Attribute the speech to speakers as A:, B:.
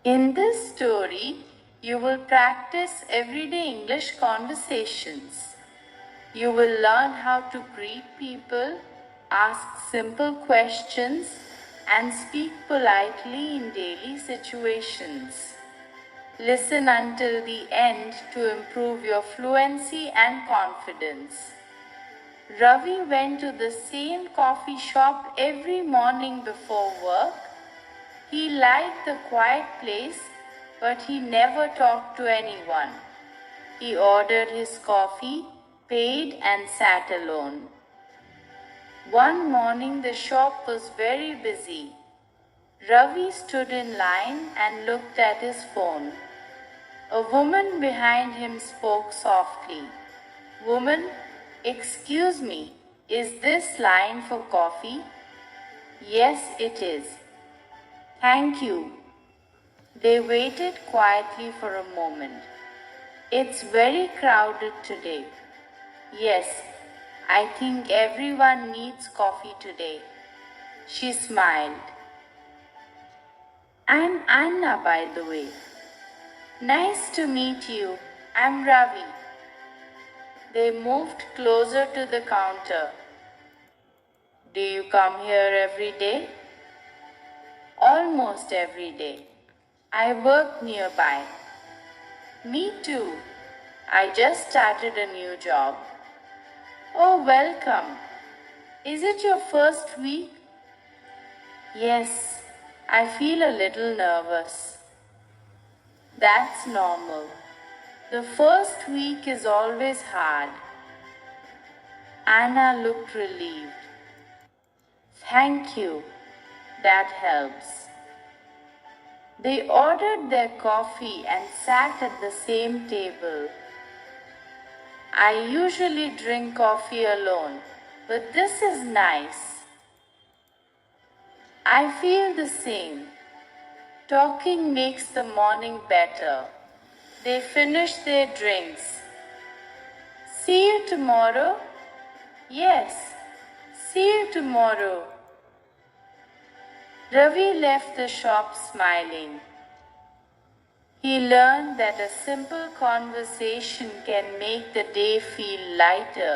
A: In this story, you will practice everyday English conversations. You will learn how to greet people, ask simple questions, and speak politely in daily situations. Listen until the end to improve your fluency and confidence. Ravi went to the same coffee shop every morning before work. He liked the quiet place, but he never talked to anyone. He ordered his coffee, paid, and sat alone. One morning the shop was very busy. Ravi stood in line and looked at his phone. A woman behind him spoke softly. "Woman, excuse me, is this line for coffee?" "Yes, it is." "Thank you." They waited quietly for a moment. "It's very crowded today." "Yes, I think everyone needs coffee today." She smiled. "I'm Anna, by the way." "Nice to meet you. I'm Ravi." They moved closer to the counter. "Do you come here every day?" "Almost every day. I work nearby." "Me too. I just started a new job." "Oh, welcome. Is it your first week?" "Yes, I feel a little nervous." "That's normal. The first week is always hard." Anna looked relieved. "Thank you. That helps." They ordered their coffee and sat at the same table. "I usually drink coffee alone, but this is nice." "I feel the same. Talking makes the morning better." They finished their drinks. "See you tomorrow?" "Yes, see you tomorrow." Ravi left the shop smiling. He learned that a simple conversation can make the day feel lighter.